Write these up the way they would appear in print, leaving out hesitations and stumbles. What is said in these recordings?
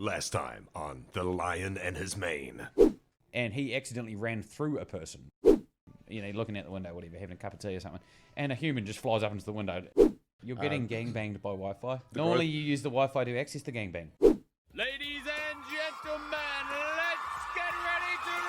Last time on The Lion and His Mane. And he accidentally ran through a person. Looking out the window, whatever, having a cup of tea or something. And a human just flies up into the window. You're getting gangbanged by Wi-Fi. Normally you use the Wi-Fi to access the gangbang. Ladies and gentlemen, let's get ready to rumble!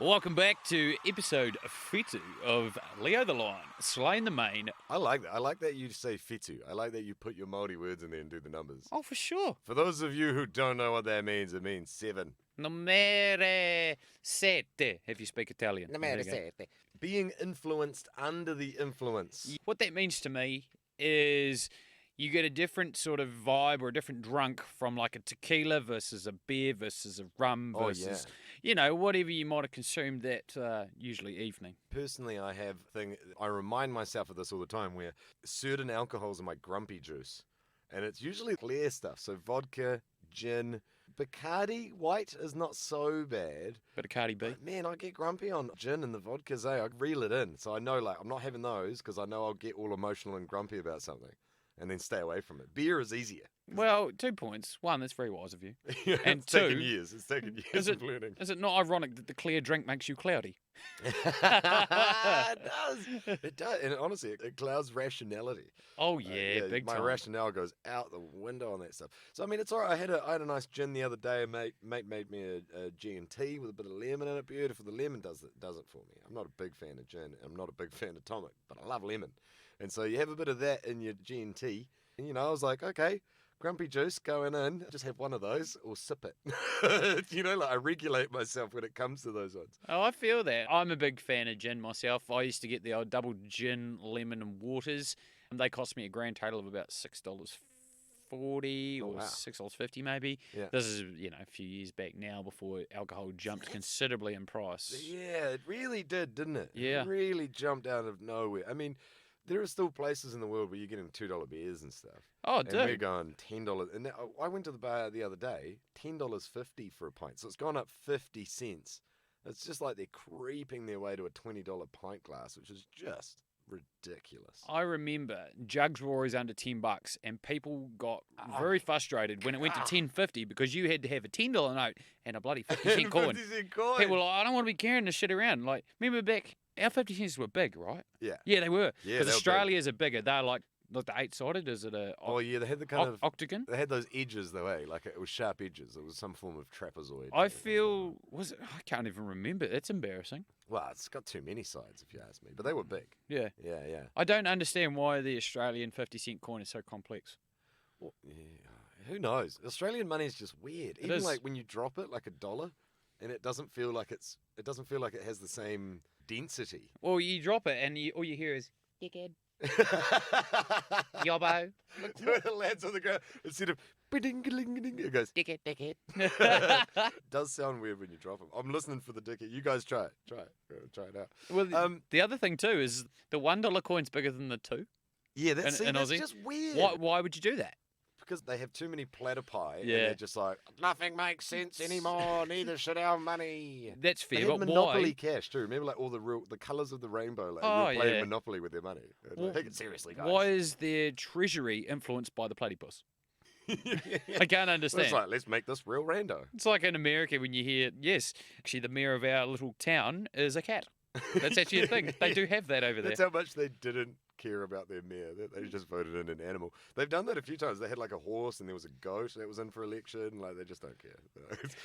Welcome back to episode 52 of Leo the Lion, Slaying the Mane. I like that. I like that you say fitu. I like that you put your Māori words in there and do the numbers. Oh, for sure. For those of you who don't know what that means, it means 7. Numere sette, if you speak Italian. Numere sette. Being influenced under the influence. What that means to me is you get a different sort of vibe or a different drunk from like a tequila versus a beer versus a rum versus, whatever you might have consumed that usually evening. Personally, I remind myself of this all the time, where certain alcohols are my grumpy juice. And it's usually clear stuff. So vodka, gin, Bacardi white is not so bad. Bit of Cardi B. But man, I get grumpy on gin and the vodkas, I reel it in. So I know, I'm not having those because I know I'll get all emotional and grumpy about something. And then stay away from it. Beer is easier. Well, 2 points. One, that's very wise of you. And two, it's taken years of learning. Is it not ironic that the clear drink makes you cloudy? It does. It does. And honestly, it clouds rationality. Oh, yeah, big my time. My rationale goes out the window on that stuff. So, I mean, it's all right. I had a nice gin the other day. A mate made me a G&T with a bit of lemon in it. Beautiful. The lemon does it for me. I'm not a big fan of gin. I'm not a big fan of tonic, but I love lemon. And so you have a bit of that in your G&T. And, I was like, okay, grumpy juice going in. Just have one of those or sip it. I regulate myself when it comes to those ones. Oh, I feel that. I'm a big fan of gin myself. I used to get the old double gin, lemon and waters. And they cost me a grand total of about $6.40 or $6.50 maybe. Yeah. This is, a few years back now before alcohol jumped considerably in price. Yeah, it really did, didn't it? Yeah. It really jumped out of nowhere. I mean, there are still places in the world where you're getting $2 beers and stuff. Oh, and dude. we're going $10. And I went to the bar the other day, $10.50 for a pint. So it's gone up 50 cents. It's just like they're creeping their way to a $20 pint glass, which is just ridiculous. I remember jugs were always under $10 and people got very frustrated when it went to $10.50 because you had to have a $10 note and a bloody 50-cent coin. 50-cent coin. People were like, I don't want to be carrying this shit around. Like, remember back, our 50 cents were big, right? Yeah. Yeah, they were. Yeah, Because they were Australia's are bigger. They're like the 8-sided. Is it a Oh, yeah, they had the kind of octagon? They had those edges, though, eh? Like, it was sharp edges. It was some form of trapezoid. I feel, I can't even remember. It's embarrassing. Well, it's got too many sides, if you ask me. But they were big. Yeah. Yeah, yeah. I don't understand why the Australian 50-cent coin is so complex. Well, yeah. Who knows? Australian money is just weird. It Even is. like when you drop it, like $1, and it doesn't feel like it has the same density. Well, you drop it and all you hear is, dickhead. Yobbo. When it lands on the ground, instead of ding-a-ling-a-ling, it goes. Dickhead, dickhead. It does sound weird when you drop them. I'm listening for the dickhead. You guys try it. Try it out. Well, the other thing too is the $1 coin's bigger than the 2. Yeah, that's in Aussie. just weird. Why would you do that? Because they have too many platypi, Yeah. and they're just like, nothing makes sense anymore, neither should our money. That's They fair, had but Monopoly why? cash too. Remember, like the colours of the rainbow. Like, Oh, you were playing yeah. Monopoly with their money. Well, Take it seriously, guys. Why is their treasury influenced by the platypus? I can't understand. It's like, let's make this real rando. It's like in America when you hear, yes, actually the mayor of our little town is a cat. That's actually a thing. They do have that over there. That's how much they didn't care about their mayor. They just voted in an animal. They've done that a few times. They had like a horse and there was a goat that was in for election. Like, they just don't care.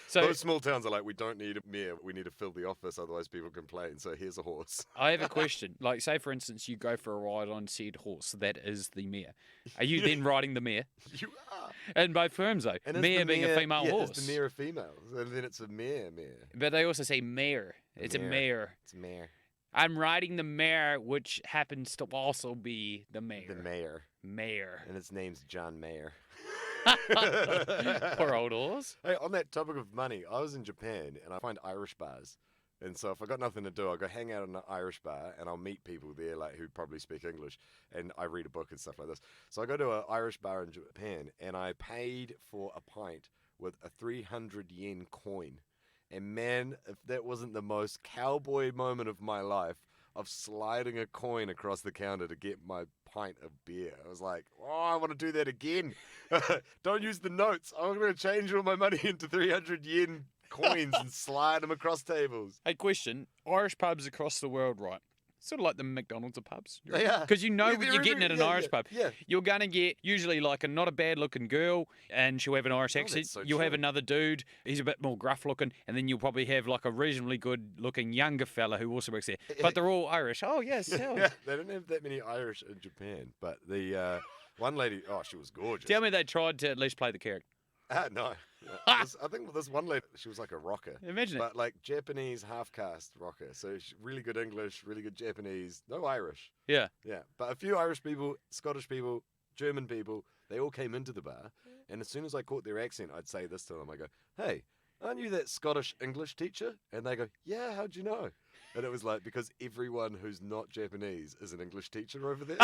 So- those small towns are like, we don't need a mayor. We need to fill the office, otherwise people complain. So here's a horse. I have a question. Like, say, for instance, you go for a ride on said horse. That is the mayor. Are you then riding the mayor? You are. In both firms, though. And is Mayor the being a mayor- female yeah, horse. It's the mayor a female. And then it's a mayor. But they also say mayor. It's a mayor. It's mayor. I'm riding the mayor, which happens to also be the mayor. The mayor. Mayor. And his name's John Mayer. Poor old horse. Hey, on that topic of money, I was in Japan and I find Irish bars. And so if I got nothing to do, I'll go hang out in an Irish bar and I'll meet people there like who probably speak English, and I read a book and stuff like this. So I go to an Irish bar in Japan and I paid for a pint with a 300 yen coin. And man, if that wasn't the most cowboy moment of my life, of sliding a coin across the counter to get my pint of beer. I was like, oh, I want to do that again. Don't use the notes. I'm going to change all my money into 300 yen coins and slide them across tables. Hey, question. Irish pubs across the world, right? Sort of like the McDonald's of pubs. Yeah. Because you know Yeah, what you're getting at an Irish pub. Yeah. You're going to get usually like a not a bad looking girl and she'll have an Irish Oh, accent. that's so You'll have true. another dude, he's a bit more gruff looking. And then you'll probably have like a reasonably good looking younger fella who also works there. But they're all Irish. Oh, yes. Yeah, they don't have that many Irish in Japan. But the one lady, she was gorgeous. Tell me they tried to at least play the character. No. I think this one lady, she was like a rocker. Imagine it. But like Japanese half-caste rocker. So really good English, really good Japanese, no Irish. Yeah. Yeah. But a few Irish people, Scottish people, German people, they all came into the bar. And as soon as I caught their accent, I'd say this to them. I go, hey, aren't you that Scottish English teacher? And they go, yeah, how'd you know? And it was like, because everyone who's not Japanese is an English teacher over there.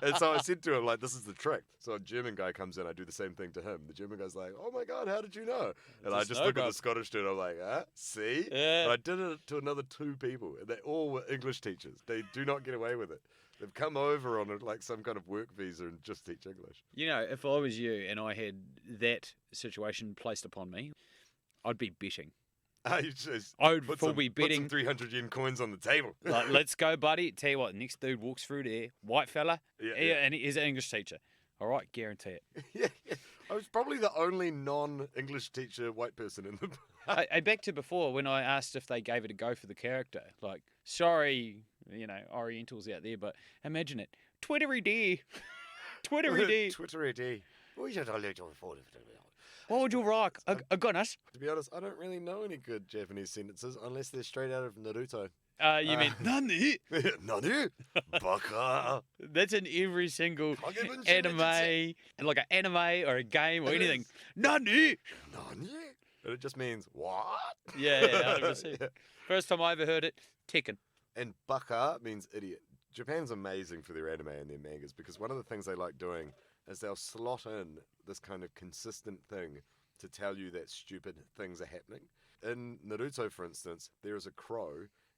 And so I said to him, like, this is the trick. So a German guy comes in, I do the same thing to him. The German guy's like, oh my God, how did you know? And I just look at the Scottish dude, I'm like, see? Yeah. And I did it to another 2 people, and they all were English teachers. They do not get away with it. They've come over on like some kind of work visa and just teach English. You know, if I was you and I had that situation placed upon me, I'd be betting. You just I would put full some, be put betting. some 300 yen coins on the table. Like, let's go, buddy. Tell you what, next dude walks through there, white fella, Yeah. and he is an English teacher. All right, guarantee it. Yeah. I was probably the only non-English teacher white person in the bar. I back to before when I asked if they gave it a go for the character. Like, sorry, Orientals out there, but imagine it. Twittery dee. Twittery dee. Twittery D. What would you rock? A goodness. To be honest, I don't really know any good Japanese sentences unless they're straight out of Naruto. You mean nani? Nani? Baka. That's in every single Kagebun anime, like an anime or a game or anything. Nani? Nani? And it just means, what? Yeah, 100%. Yeah. First time I ever heard it, Tekken. And baka means idiot. Japan's amazing for their anime and their mangas because one of the things they like doing is they'll slot in this kind of consistent thing to tell you that stupid things are happening. In Naruto, for instance, there is a crow,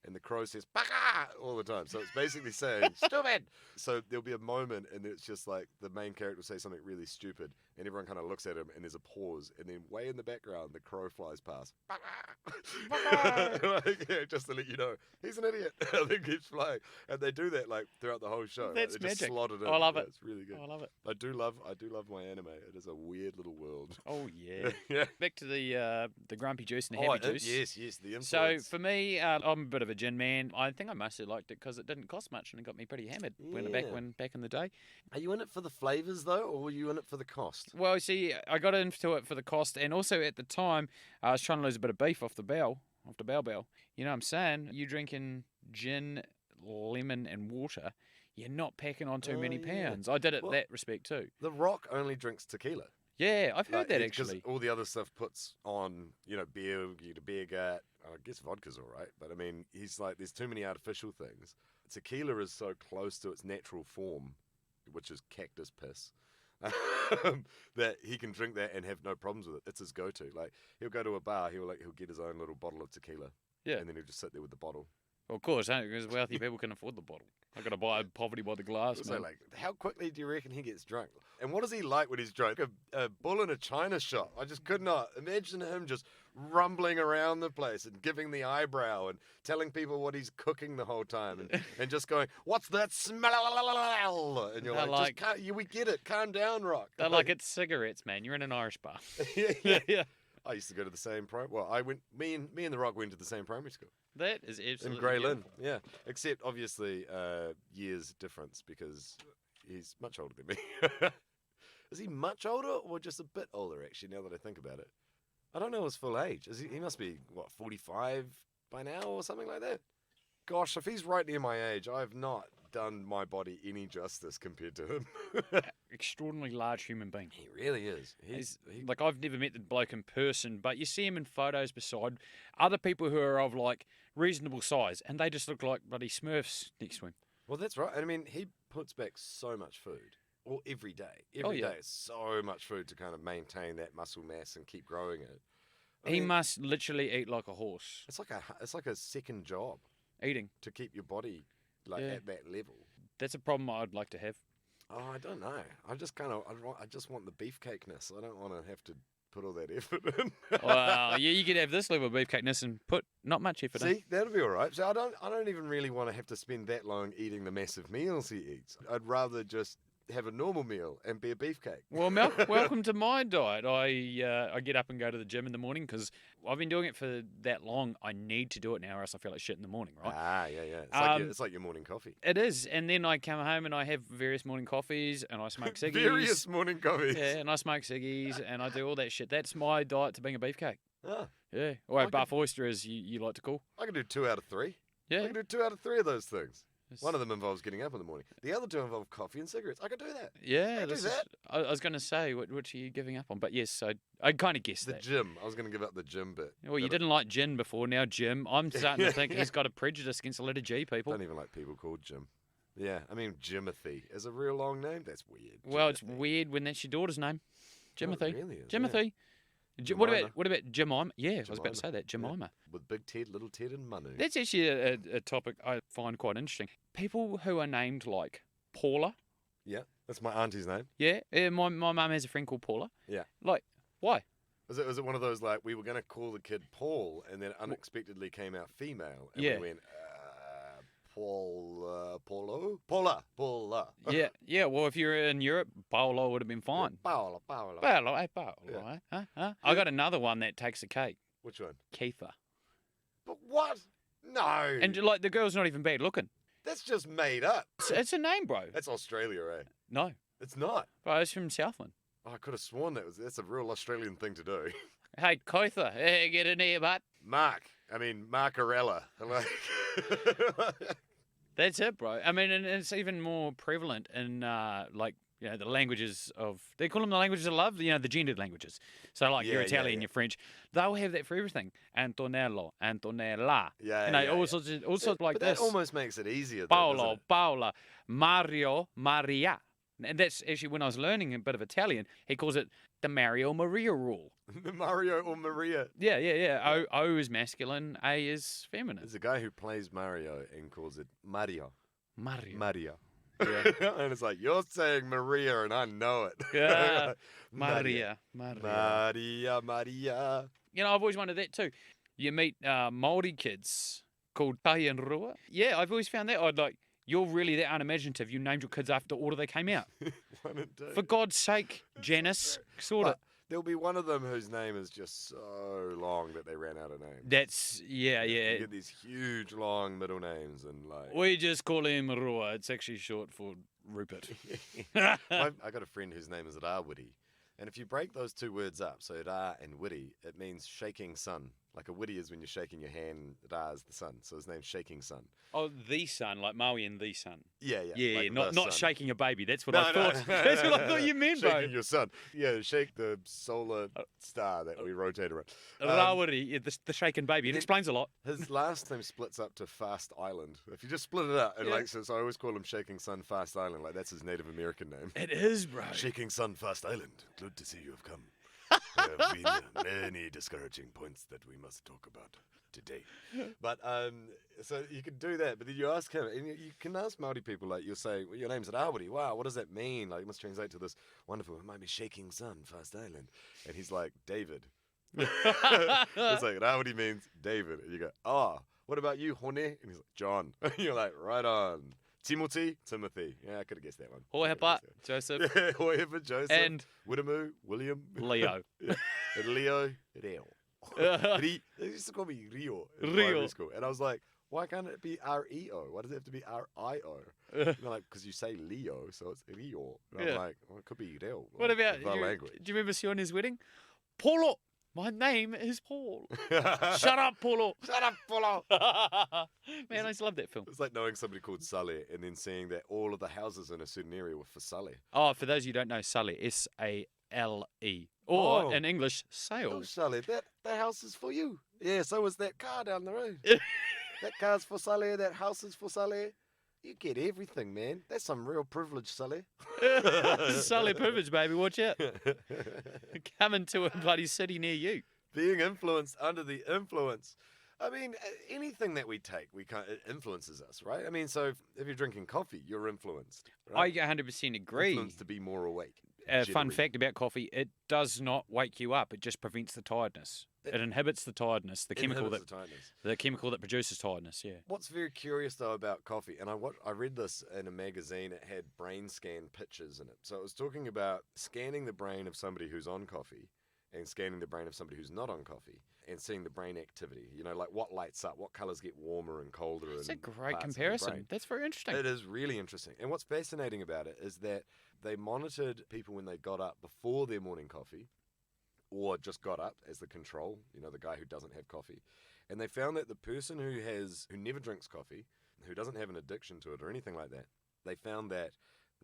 and the crow says "baka" all the time. So it's basically saying "stupid." So there'll be a moment, and it's just like the main character will say something really stupid, and everyone kind of looks at him, and there's a pause, and then way in the background, the crow flies past. Like, yeah, just to let you know, he's an idiot. And then keeps flying, and they do that like throughout the whole show. That's like, they just magic. slot it in. I love it. It's really good. I love it. I do love my anime. It is a weird little world. Oh yeah. Yeah. Back to the grumpy juice and the heavy juice. Yes, the influence. So for me, I'm a bit of a gin man. I think I mostly liked it because it didn't cost much and it got me pretty hammered back in the day. Are you in it for the flavors though, or were you in it for the cost? Well, see, I got into it for the cost, and also at the time, I was trying to lose a bit of beef off the bow. You know what I'm saying? You drinking gin, lemon, and water, you're not packing on too many yeah. pounds. I did it Well, that respect too. The Rock only drinks tequila. Yeah, I've heard that Because actually. all the other stuff puts on, beer, you get a beer gut. I guess vodka's all right, but I mean, he's like, there's too many artificial things. Tequila is so close to its natural form, which is cactus piss, that he can drink that and have no problems with it. It's his go-to. Like, he'll go to a bar, he'll get his own little bottle of tequila, Yeah. and then he'll just sit there with the bottle. Well, of course, because wealthy people can afford the bottle. I got to buy poverty by the glass, So, man. like, how quickly do you reckon he gets drunk? And what is he like when he's drunk? A bull in a china shop. I just could not imagine him just rumbling around the place and giving the eyebrow and telling people what he's cooking the whole time and just going, "What's that smell?" And you're They're like, we get it. Calm down, Rock. They're like, it's cigarettes, man. You're in an Irish bar. yeah. I used to go to the same me and the Rock went to the same primary school. That is absolutely In Grey Lynn, beautiful. yeah. Except, obviously, years difference because he's much older than me. Is he much older or just a bit older, actually, now that I think about it? I don't know his full age. He must be, 45 by now or something like that? Gosh, if he's right near my age, I have not done my body any justice compared to him. Extraordinarily large human being. He really is. Like, I've never met the bloke in person, but you see him in photos beside other people who are of, like, reasonable size, and they just look like bloody Smurfs next to him. Well, that's right. And I mean, he puts back so much food. Well, every day. Every yeah. day, so much food to kind of maintain that muscle mass and keep growing it. I He mean, must literally eat like a horse. It's like a second job Eating. to keep your body like Yeah. at that level. That's a problem I'd like to have. Oh, I don't know. I just want the beefcakeness. I don't want to have to put all that effort in. Well, yeah, you could have this level of beefcakeness and put not much effort in. See, that'll be all right. So I don't even really want to have to spend that long eating the massive meals he eats. I'd rather just have a normal meal and be a beefcake. Well, welcome to my diet. I get up and go to the gym in the morning because I've been doing it for that long. I need to do it now, or else I feel like shit in the morning, right? Ah, yeah. It's like your morning coffee. It is, and then I come home and I have various morning coffees, and I smoke ciggies. Various morning coffees. Yeah, and I smoke ciggies, and I do all that shit. That's my diet to being a beefcake. Ah, Yeah, or a I buff oyster, as you like to call. I can do 2 out of 3. I Yeah. can do 2 out of 3 of those things. It's- One of them involves getting up in the morning. The other 2 involve coffee and cigarettes. I could do that. Yeah, do that. I was going to say, what are you giving up on? But yes, I kind of guessed The that. gym. I was going to give up the gym bit. Well, you But didn't like gin before, now Jim. I'm starting to think he's got a prejudice against the letter G I people. don't even like people called Jim. Yeah, I mean, Jimothy is a real long name. That's weird. Well, it's Jimothy. weird when that's your daughter's name. Oh, it Jimothy. really is, Jimothy. Jemima. What about Jemima? Yeah, I was about Jemima. to say that. Jemima. With Big Ted, Little Ted, and Manu. That's actually a topic I find quite interesting. People who are named like Paula. Yeah, that's my auntie's name. Yeah, my mum has a friend called Paula. Yeah. Like, why? Was it one of those like we were going to call the kid Paul and then unexpectedly came out female and Yeah. we went Paula. Yeah. Well, if you're in Europe, Paolo would have been fine. Paula. Paolo, hey, Paolo. Yeah. Huh? I got another one that takes the cake. Which one? Kiefer. But what? No. And like the girl's not even bad looking. That's just made up. It's a name, bro. That's Australia, eh? No, It's not. bro, it's from Southland. Oh, I could have sworn that's a real Australian thing to do. Hey, Kiefer, hey, get in here, bud. Marcarella. Like, That's it, bro. I mean, and it's even more prevalent in the languages of, they call them the languages of love, the gendered languages. So like your Yeah, Italian, yeah. your French, they'll have that for everything. Antonello, Antonella. yeah. Sorts like but this. that almost makes it easier. Though, Paolo, doesn't it? Paola, Mario, Maria. And that's actually when I was learning a bit of Italian, he calls it the Mario Maria rule. The Mario or Maria. Yeah. O is masculine, A is feminine. There's a guy who plays Mario and calls it Mario. Mario. Yeah. And it's like, you're saying Maria and I know it. Yeah. Maria. Maria. Maria. You know, I've always wondered that too. You meet Māori kids called Tai and Rua. Yeah, I've always found that. I'd like, you're really that unimaginative. You named your kids after the order they came out. 1 and 2. For God's sake, Janice, sort of. But there'll be one of them whose name is just so long that they ran out of names. That's, yeah. You get these huge, long middle names and like. We just call him Rua. It's actually short for Rupert. I got a friend whose name is Rawiri. And if you break those 2 words up, so Ra and Wiri, it means shaking sun. Like a witty is when you're shaking your hand, Ra is the sun. So his name's Shaking Sun. Oh, the sun, like Maui and the sun. Yeah. Yeah, like not the not sun. shaking a baby. That's what No, I no. thought. That's what I thought you meant, bro. Shaking your sun. Yeah, shake the solar star that we rotate around. Rawiri, the shaken baby. It explains a lot. His last name splits up to Fast Island. If you just split it up, and Yeah. so I always call him Shaking Sun Fast Island. Like that's his Native American name. It is, bro. Shaking Sun Fast Island. Good to see you have come. There have been many discouraging points that we must talk about today. But so you can do that, but then you ask him, and you can ask Māori people, like you'll say, well, your name's Rawiri. Wow, what does that mean? Like it must translate to this wonderful, it might be Shaking Sun Fast Island. And he's like, David. It's like Rawiri means David. And you go, oh, what about you, Hone? And he's like, John. You're like, right on. Timothy. Yeah, I could have guessed that one. Hohepa, Joseph, Yeah, Hohepa, Joseph. and Widamu, William. Leo. Yeah. And Leo. He used to call me Rio in Rio. primary school. And I was like, why can't it be R-E-O? Why does it have to be R-I-O? And they're like, because you say Leo, so it's Rio. And Yeah. I'm like, well, it could be Rio. What like, about, with our language? do you remember Siona's wedding? Paulo. My name is Paul. Shut up, Paulo. Shut up, Polo. Man, I just love that film. It's like knowing somebody called Sully and then seeing that all of the houses in a certain area were for Sully. Oh, for those of you who don't know, Sully, S-A-L-E. Or, Oh. in English, Oh, Sales. Sully, that house is for you. Yeah, so is that car down the road. That car's for Sully, that house is for Sully. You get everything, man. That's some real privilege, Sully. Sully privilege, baby. Watch out. Coming to a bloody city near you. Being influenced under the influence. I mean, anything that we take, it influences us, right? I mean, so if you're drinking coffee, you're influenced. Right? I 100% agree. Influenced to be more awake. Fun fact about coffee, it does not wake you up. It just prevents the tiredness. It inhibits the tiredness, the chemical that produces tiredness, yeah. What's very curious, though, about coffee, and I read this in a magazine, it had brain scan pictures in it. So it was talking about scanning the brain of somebody who's on coffee and scanning the brain of somebody who's not on coffee and seeing the brain activity. You know, like what lights up, what colours get warmer and colder. That's a great comparison. That's very interesting. It is really interesting. And what's fascinating about it is that they monitored people when they got up before their morning coffee or just got up as the control, you know, the guy who doesn't have coffee. And they found that the person who never drinks coffee, who doesn't have an addiction to it or anything like that, they found that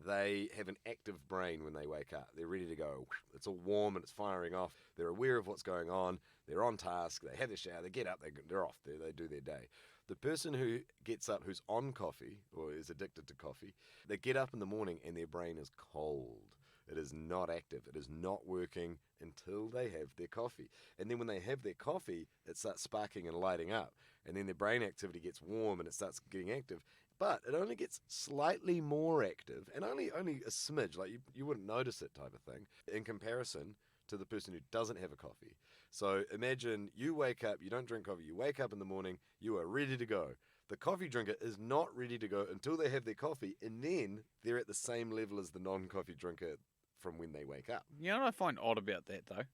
they have an active brain when they wake up. They're ready to go. It's all warm and it's firing off. They're aware of what's going on. They're on task. They have their shower. They get up. They're off. They do their day. The person who gets up who's on coffee or is addicted to coffee, they get up in the morning and their brain is cold. It is not active. It is not working until they have their coffee. And then when they have their coffee, it starts sparking and lighting up. And then their brain activity gets warm and it starts getting active. But it only gets slightly more active and only a smidge, like you wouldn't notice it type of thing, in comparison to the person who doesn't have a coffee. So imagine you wake up, you don't drink coffee, you wake up in the morning, you are ready to go. The coffee drinker is not ready to go until they have their coffee, and then they're at the same level as the non-coffee drinker from when they wake up. You know what I find odd about that, though?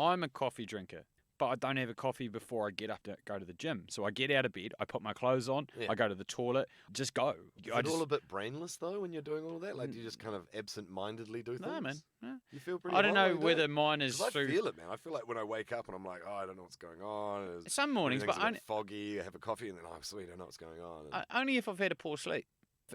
I'm a coffee drinker, but I don't have a coffee before I get up to go to the gym. So I get out of bed, I put my clothes on, I go to the toilet, just go. Is it all a bit brainless, though, when you're doing all of that? Like, do you just kind of absent-mindedly do things? No, man. No. You feel pretty I don't know like whether that? mine is I through... feel it, man. I feel like when I wake up and I'm like, oh, I don't know what's going on. Some mornings, but only foggy. I have a coffee and then, oh, sweet, I know what's going on. And only if I've had a poor sleep.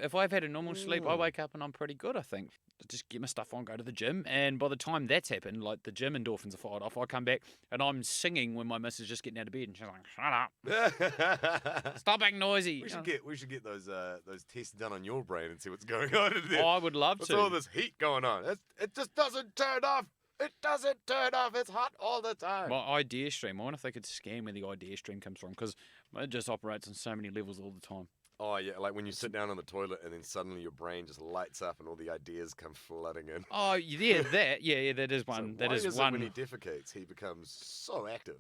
If I've had a normal sleep, I wake up and I'm pretty good, I think. Just get my stuff on, go to the gym, and by the time that's happened, like the gym endorphins are fired off, I come back and I'm singing when my missus is just getting out of bed and she's like, shut up. Stop being noisy. We should get those tests done on your brain and see what's going on in there. Oh, I would love to. What's all this heat going on? It just doesn't turn off. It doesn't turn off. It's hot all the time. My idea stream, I wonder if they could scan where the idea stream comes from, because it just operates on so many levels all the time. Oh, yeah, like when you sit down on the toilet and then suddenly your brain just lights up and all the ideas come flooding in. Oh, yeah, that is one. So that is why one. When he defecates, he becomes so active.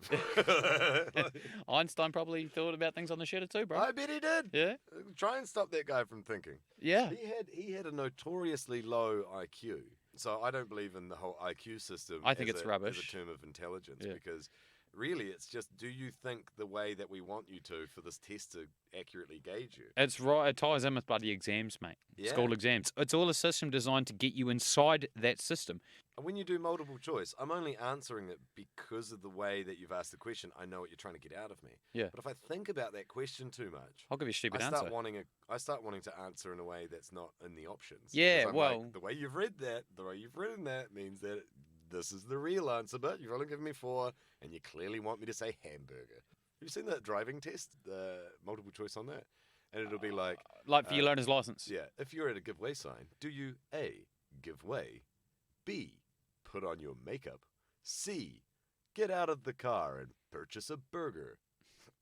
Einstein probably thought about things on the shitter too, bro. I bet he did. Yeah. Try and stop that guy from thinking. Yeah. He had a notoriously low IQ. So I don't believe in the whole IQ system. I think it's rubbish. As a term of intelligence, because really, it's just, do you think the way that we want you to for this test to accurately gauge you? It's right. It ties in with bloody exams, mate. Yeah. School exams. It's all a system designed to get you inside that system. When you do multiple choice, I'm only answering it because of the way that you've asked the question. I know what you're trying to get out of me. Yeah. But if I think about that question too much, I'll give you a stupid I answer. start wanting to answer in a way that's not in the options. Yeah, well, like, the way you've written that means that this is the real answer, but you've only given me 4, and you clearly want me to say hamburger. Have you seen that driving test, the multiple choice on that? And it'll be like for your learner's license. Yeah, if you're at a give way sign, do you A, give way, B, put on your makeup, C, get out of the car and purchase a burger,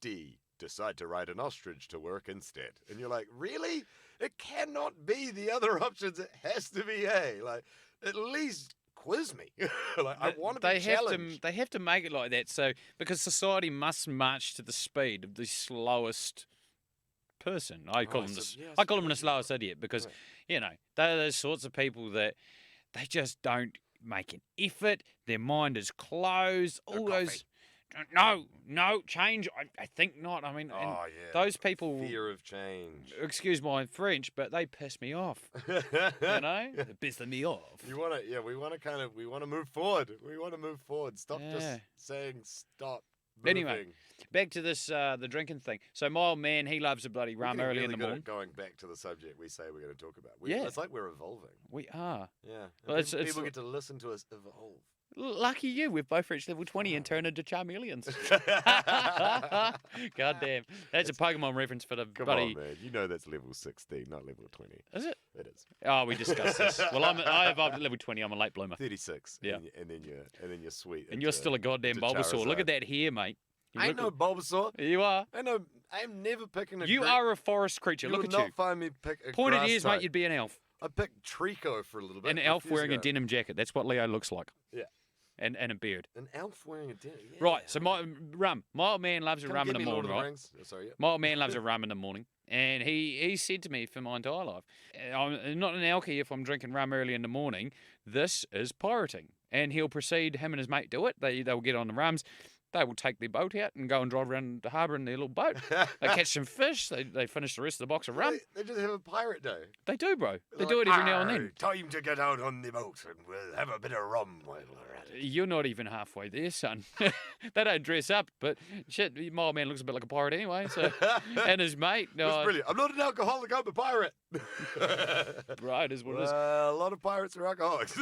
D, decide to ride an ostrich to work instead? And you're like, really? It cannot be the other options. It has to be A. Like, at least quiz me. Like, I want to be challenged. They have to make it like that, so because society must march to the speed of the slowest person. I call him the slowest idiot, because they're those sorts of people that they just don't make an effort. Their mind is closed. All those. No, change. I think not. I mean, those people. Fear of change. Excuse my French, but they piss me off. They're pissing me off. We want to move forward. We want to move forward. Stop just saying stop. Moving. Anyway, back to this the drinking thing. So my old man, he loves a bloody rum early in the morning. Going back to the subject we say we're going to talk about. It's like we're evolving. We are. Yeah. Well, people get to listen to us evolve. Lucky you, we've both reached level 20 and turned into Charmeleons. God damn. That's a Pokemon reference for the Come buddy. on, man. You know that's level 16, not level 20. Is it? It is. Oh, we discussed this. Well, I evolved at level 20. I'm a late bloomer. 36. Yeah. And then you're sweet. And you're still a goddamn Bulbasaur. Look at that hair, mate. You I ain't no look Bulbasaur. You are. I'm never picking a You great- are a forest creature. You Look will at not you. find me pick a Pointed grass ears, type. mate, you'd be an elf. I picked Trico for a little bit. An elf years wearing a ago. denim jacket. That's what Leo looks like. Yeah. And a beard. An elf wearing a denim. Yeah. Right, so my old man loves a Come rum in get the me Lord morning, of the right? Rings. Oh, sorry, yeah. My old man loves a rum in the morning. And he said to me for my entire life, I'm not an alky if I'm drinking rum early in the morning. This is pirating. And he'll proceed, him and his mate do it. They'll get on the rums. They will take their boat out and go and drive around the harbour in their little boat. They catch some fish. They finish the rest of the box of rum. They just have a pirate day. They do, bro. They They're do like, it every now and "Arr, then. Time to get out on the boat and we'll have a bit of rum while we're at it. You're not even halfway there, son. They don't dress up, but shit, my old man looks a bit like a pirate anyway. So, and his mate, That's brilliant. I'm not an alcoholic, I'm a pirate. right, is what it is. A lot of pirates are alcoholics.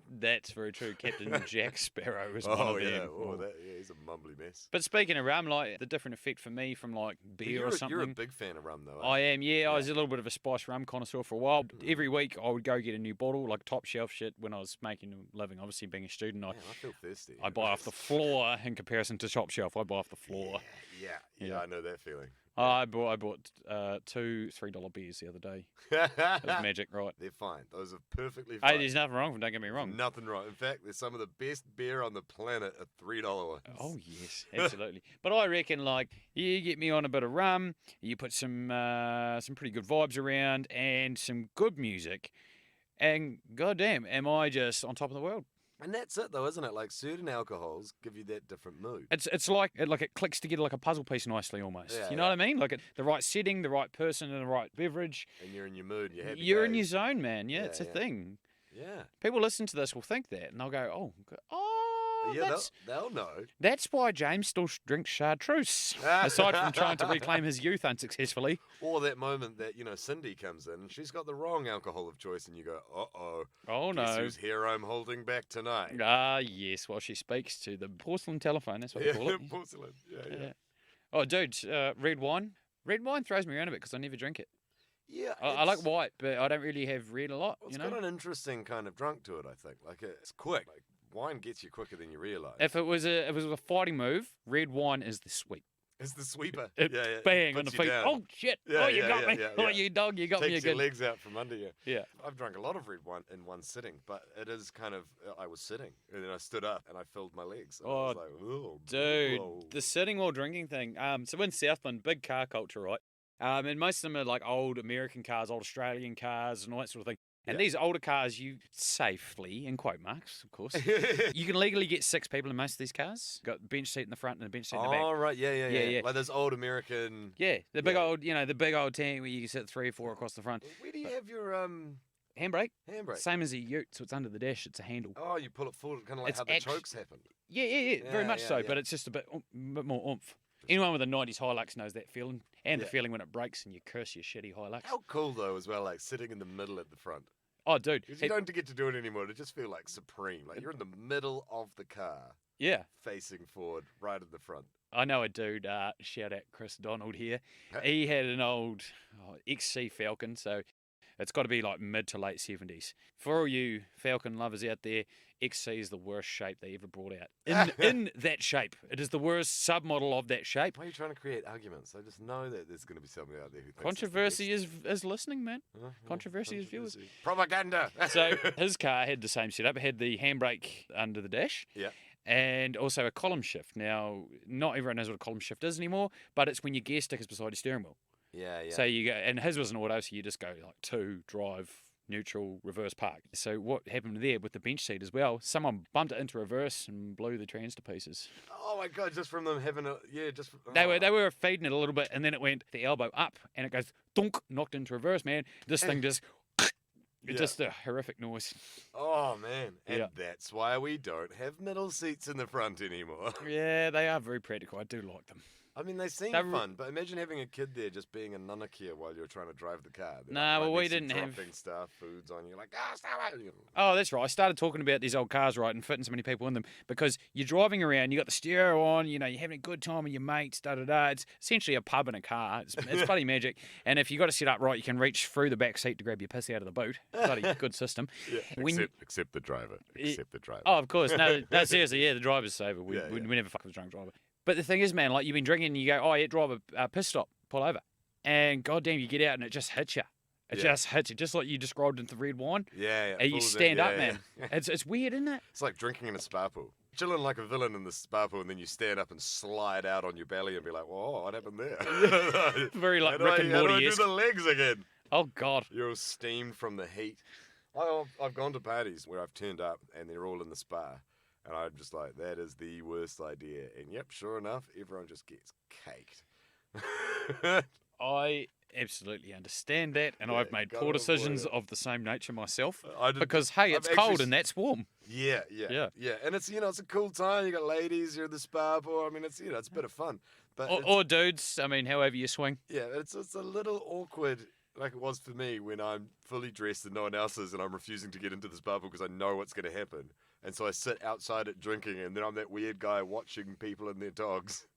That's very true. Captain Jack Sparrow is one oh, of yeah. them. He's a mumbly mess. But speaking of rum, like the different effect for me from like beer or something. You're a big fan of rum, though. I am, yeah. I was a little bit of a spice rum connoisseur for a while. Every week I would go get a new bottle, like top shelf shit, when I was making a living. Obviously, being a student, Man, I feel thirsty. I buy off the floor in comparison to top shelf. I buy off the floor. Yeah, I know that feeling. I bought two $3 beers the other day. It was magic, right? They're fine. Those are perfectly fine. Hey, there's nothing wrong with them, don't get me wrong. Nothing wrong. In fact, there's some of the best beer on the planet are $3 ones. Oh yes, absolutely. But I reckon, like, you get me on a bit of rum, you put some pretty good vibes around, and some good music, and goddamn, am I just on top of the world? And that's it, though, isn't it? Like, certain alcohols give you that different mood. It's like it clicks together like a puzzle piece nicely, almost. Yeah, you know what I mean? Like the right setting, the right person, and the right beverage. And you're in your mood. You're happy. You're in your zone, man. Yeah, it's a yeah. thing. Yeah. People listen to this will think that, and they'll go, Yeah, they'll know. that's why James still drinks chartreuse, aside from trying to reclaim his youth unsuccessfully. Or that moment that, Cindy comes in and she's got the wrong alcohol of choice and you go, uh-oh. Oh, Guess no. whose hair I'm holding back tonight? Ah, yes. Well, she speaks to the porcelain telephone. That's what they call it. Porcelain. Yeah. Oh, dude, red wine. Red wine throws me around a bit because I never drink it. Yeah. I like white, but I don't really have red a lot. It's got an interesting kind of drunk to it, I think. Like, it's quick. Like, wine gets you quicker than you realise. If it was a fighting move, red wine is the sweep. It's the sweeper. It bang on the Puts you feet. down. Oh shit! Yeah, You yeah, got yeah, me! yeah, Oh, yeah. you dog! You got me Takes again. your legs out from under you. Yeah. I've drunk a lot of red wine in one sitting, but it is kind of, I was sitting, and then I stood up, and I filled my legs. And I was like, oh, Dude, whoa. the sitting while drinking thing. So in Southland, big car culture, right? And most of them are like old American cars, old Australian cars, and all that sort of thing. And these older cars, you safely, in quote marks, of course, you can legally get 6 people in most of these cars. Got a bench seat in the front and a bench seat in the back. Oh, right, yeah. Yeah. Like those old American... Yeah, the big old, the big old tank where you can sit 3 or 4 across the front. Where do you have your Handbrake? handbrake? Same as a ute, so it's under the dash. It's a handle. Oh, you pull it forward, kind of like It's how the act- chokes happen. Yeah, very Yeah, much yeah, so. yeah. But it's just a bit more oomph. Anyone with a 90s Hilux knows that feeling. And the Yeah. feeling when it breaks and you curse your shitty Hilux. How cool, though, as well, like sitting in the middle at the front. Oh, dude. Because you don't get to do it anymore. It just feel like supreme. Like you're in the middle of the car, Yeah. facing forward, right in the front. I know a dude, shout out Chris Donald here. He had an old XC Falcon, so it's got to be like mid to late 70s. For all you Falcon lovers out there, XC is the worst shape they ever brought out. In that shape. It is the worst submodel of that shape. Why are you trying to create arguments? I just know that there's going to be somebody out there who thinks Controversy it's the is listening, man. best. Controversy is viewers. Propaganda. So his car had the same setup. It had the handbrake under the dash. Yeah. And also a column shift. Now, not everyone knows what a column shift is anymore, but it's when your gear stick is beside your steering wheel. Yeah. So you go, and his was an auto, so you just go like 2, drive, neutral, reverse park. So what happened there with the bench seat as well, someone bumped it into reverse and blew the trans to pieces. Oh my God! Just from them having a They were feeding it a little bit, and then it went the elbow up, and it goes thunk, knocked into reverse, man. This thing just... It's just a horrific noise. Oh man! And Yeah. that's why we don't have middle seats in the front anymore. Yeah, they are very practical. I do like them. I mean, they seem They're- fun, but imagine having a kid there just being a nunakia while you're trying to drive the car. They're Nah, well, right we next to you, didn't have- dropping stuff, foods on you, like stop it. You know. Oh, that's right. I started talking about these old cars, right, and fitting so many people in them because you're driving around, you got the stereo on, you're having a good time with your mates, da-da-da. It's essentially a pub and a car. It's bloody magic. And if you got to set up right, you can reach through the back seat to grab your piss out of the boot. Bloody good system. Yeah, When except the driver. Except the driver. Oh, of course. No, seriously, yeah, the driver's saver. We Yeah. never fuck with a drunk driver. But the thing is, man, like you've been drinking and you go, oh, yeah, drive a piss stop, pull over. And goddamn, you get out and it just hits you. It just hits you, just like you described into the red wine. Yeah. And you stand up, man. It's weird, isn't it? It's like drinking in a spa pool. Chilling like a villain in the spa pool, and then you stand up and slide out on your belly and be like, whoa, what happened there? Very like Rick and How do I Morty-esque. do the legs again? Oh, God. You're all steamed from the heat. I've gone to parties where I've turned up and they're all in the spa. And I'm just like, that is the worst idea. And yep, sure enough, everyone just gets caked. I absolutely understand that, and Yeah, I've made gotta poor decisions avoid it. of the same nature myself. I did- Because, hey, I've it's actually cold and that's warm. Yeah. And it's, it's a cool time. You got ladies, you're at the spa pool. I mean, it's, it's a bit of fun. But Or dudes, I mean, however you swing. yeah, it's a little awkward, like it was for me when I'm fully dressed and no one else is, and I'm refusing to get into this bar pool because I know what's going to happen. And so I sit outside it drinking, and then I'm that weird guy watching people and their dogs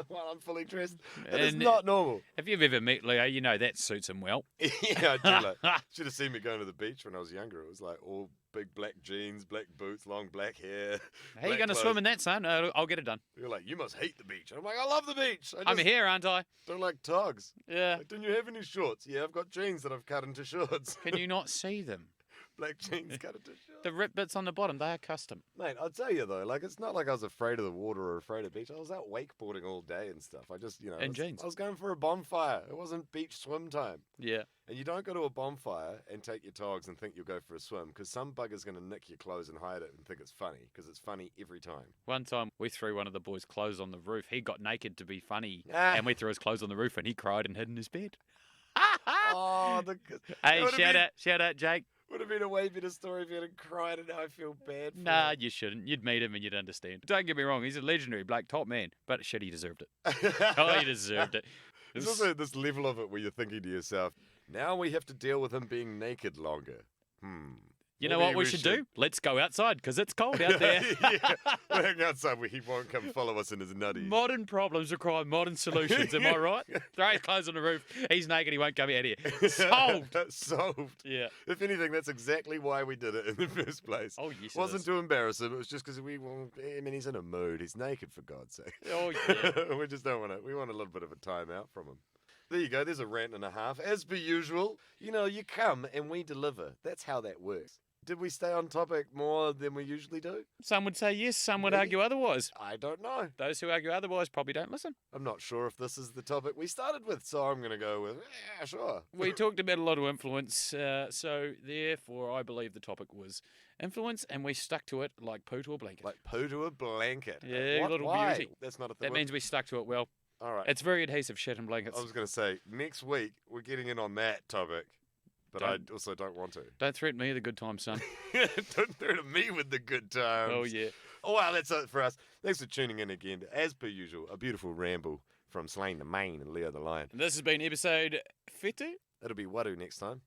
while I'm fully dressed. And it's And- not normal. If you've ever met Leo, you know that suits him well. Yeah, I do. Like, should have seen me going to the beach when I was younger. It was like all big black jeans, black boots, long black hair. How you black going to clothes. swim in that, son? I'll get it done. You're like, you must hate the beach. I'm like, I love the beach. I I'm just here, aren't I? don't like togs. Yeah. Like, don't you have any shorts? Yeah, I've got jeans that I've cut into shorts. Can you not see them? Black jeans cut into shorts. The rip bits on the bottom, they are custom. Mate, I'll tell you though, like it's not like I was afraid of the water or afraid of the beach. I was out wakeboarding all day and stuff. I just, In jeans. I was going for a bonfire. It wasn't beach swim time. Yeah. And you don't go to a bonfire and take your togs and think you'll go for a swim because some bugger's going to nick your clothes and hide it and think it's funny because it's funny every time. One time we threw one of the boys' clothes on the roof. He got naked to be funny, Ah. and we threw his clothes on the roof, and he cried and hid in his bed. Oh, Hey, would've shout out, Jake. would have been a way better story if he hadn't cried, and now I feel bad for Nah, him. you shouldn't. You'd meet him and you'd understand. Don't get me wrong, he's a legendary black top man, but shit, he deserved it. Oh, he deserved it. There's also this level of it where you're thinking to yourself, now we have to deal with him being naked longer. You know Maybe what we should do? Let's go outside because it's cold out there. Yeah, we'll hang outside where he won't come follow us in his nutties. Modern problems require modern solutions, am I right? Throw his clothes on the roof. He's naked, he won't come out here. Solved. Solved. Yeah. If anything, that's exactly why we did it in the first place. Oh, yes. It wasn't to embarrass him. It was just because he's in a mood. He's naked, for God's sake. Oh, yeah. We just don't want it. We want a little bit of a timeout from him. There you go. There's a rant and a half. As per usual, you come and we deliver. That's how that works. Did we stay on topic more than we usually do? Some would say yes, some would Maybe. argue otherwise. I don't know. Those who argue otherwise probably don't listen. I'm not sure if this is the topic we started with, so I'm going to go with, yeah, sure. We talked about a lot of influence, so therefore I believe the topic was influence, and we stuck to it like poo to a blanket. Like poo to a blanket. Yeah, What? little Why? beauty. That's not a thing. That means we stuck to it well. All right. It's very adhesive, shit and blankets. I was going to say, next week, we're getting in on that topic, but I also don't want to. Don't threaten me with a good time, son. Don't threaten me with the good times. Oh, yeah. Oh, well, that's it for us. Thanks for tuning in again. As per usual, a beautiful ramble from Slain the Mane and Leo the Lion. And this has been episode 50. It'll be Wadu next time.